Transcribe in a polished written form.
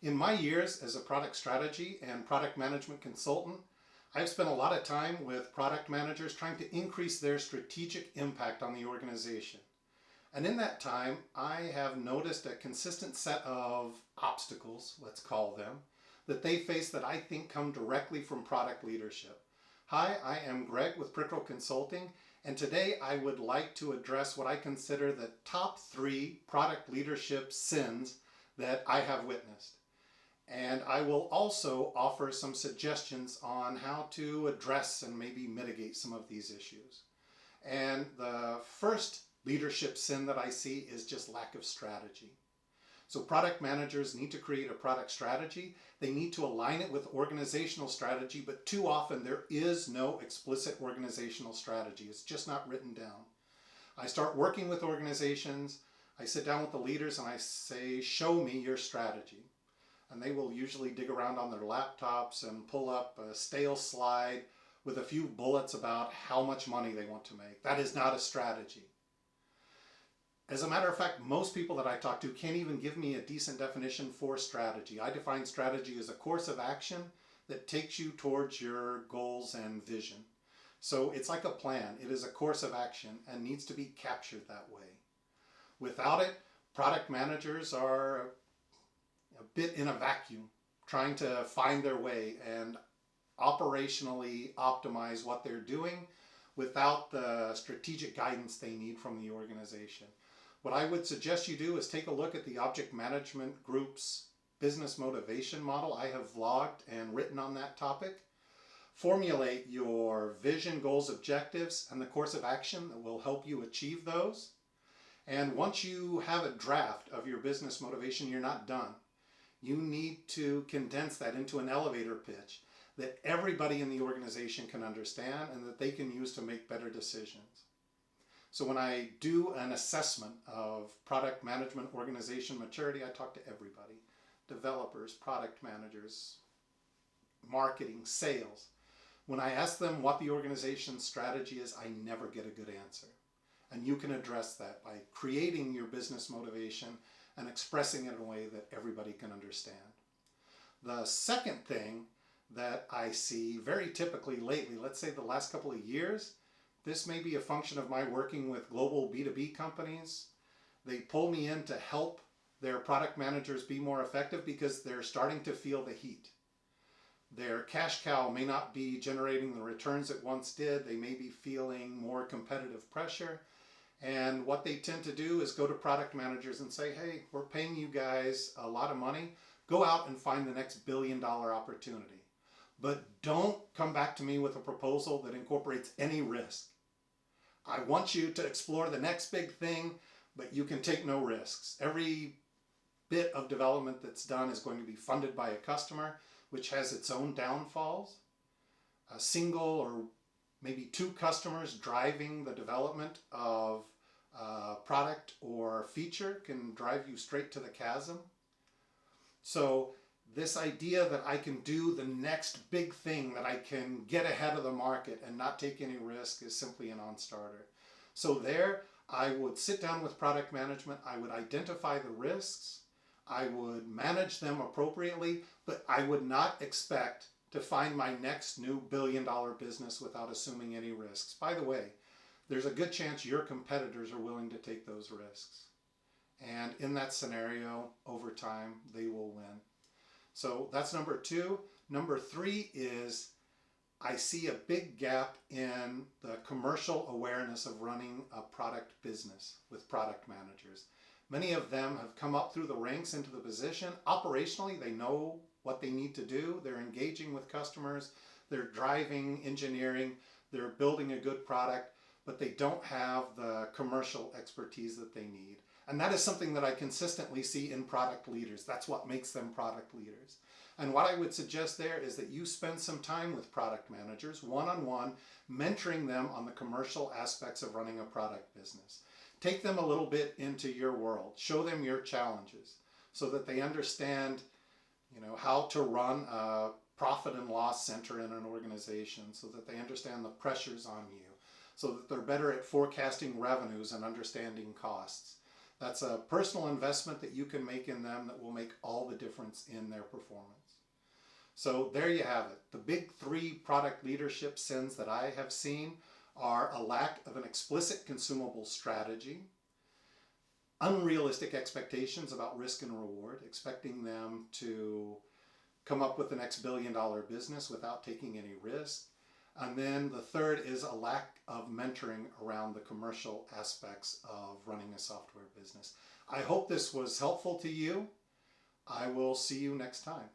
In my years as a product strategy and product management consultant, I've spent a lot of time with product managers trying to increase their strategic impact on the organization. And in that time, I have noticed a consistent set of obstacles, let's call them, that they face that I think come directly from product leadership. Hi, I am Greg with Prickrell Consulting, and today I would like to address what I consider the top 3 product leadership sins that I have witnessed. And I will also offer some suggestions on how to address and maybe mitigate some of these issues. And the first leadership sin that I see is just lack of strategy. So product managers need to create a product strategy. They need to align it with organizational strategy, but too often there is no explicit organizational strategy. It's just not written down. I start working with organizations, I sit down with the leaders and I say, show me your strategy. And they will usually dig around on their laptops and pull up a stale slide with a few bullets about how much money they want to make. That is not a strategy. As a matter of fact, most people that I talk to can't even give me a decent definition for strategy. I define strategy as a course of action that takes you towards your goals and vision. So it's like a plan. It is a course of action and needs to be captured that way. Without it, product managers are a bit in a vacuum, trying to find their way and operationally optimize what they're doing without the strategic guidance they need from the organization. What I would suggest you do is take a look at the Object Management Group's business motivation model. I have vlogged and written on that topic. Formulate your vision, goals, objectives, and the course of action that will help you achieve those. And once you have a draft of your business motivation, you're not done. You need to condense that into an elevator pitch that everybody in the organization can understand and that they can use to make better decisions. So when I do an assessment of product management organization maturity, I talk to everybody, developers, product managers, marketing, sales. When I ask them what the organization's strategy is, I never get a good answer. And you can address that by creating your business motivation and expressing it in a way that everybody can understand. The second thing that I see very typically lately, let's say the last couple of years, this may be a function of my working with global B2B companies. They pull me in to help their product managers be more effective because they're starting to feel the heat. Their cash cow may not be generating the returns it once did. They may be feeling more competitive pressure. And what they tend to do is go to product managers and say, hey, we're paying you guys a lot of money. Go out and find the next billion-dollar opportunity. But don't come back to me with a proposal that incorporates any risk. I want you to explore the next big thing, but you can take no risks. Every bit of development that's done is going to be funded by a customer, which has its own downfalls. A single or maybe 2 customers driving the development of a product or feature can drive you straight to the chasm. So this idea that I can do the next big thing, that I can get ahead of the market and not take any risk is simply a non-starter. So there, I would sit down with product management, I would identify the risks, I would manage them appropriately, but I would not expect to find my next new billion-dollar business without assuming any risks. By the way, there's a good chance your competitors are willing to take those risks. And in that scenario, over time, they will win. So that's number 2. Number 3 is I see a big gap in the commercial awareness of running a product business with product managers. Many of them have come up through the ranks into the position. Operationally, they know what they need to do. They're engaging with customers. They're driving engineering. They're building a good product, but they don't have the commercial expertise that they need. And that is something that I consistently see in product leaders. That's what makes them product leaders. And what I would suggest there is that you spend some time with product managers, one-on-one, mentoring them on the commercial aspects of running a product business. Take them a little bit into your world. Show them your challenges so that they understand, how to run a profit and loss center in an organization, so that they understand the pressures on you, so that they're better at forecasting revenues and understanding costs. That's a personal investment that you can make in them that will make all the difference in their performance. So there you have it. The big three product leadership sins that I have seen are a lack of an explicit consumable strategy, unrealistic expectations about risk and reward, expecting them to come up with the next billion-dollar business without taking any risk. And then the third is a lack of mentoring around the commercial aspects of running a software business. I hope this was helpful to you. I will see you next time.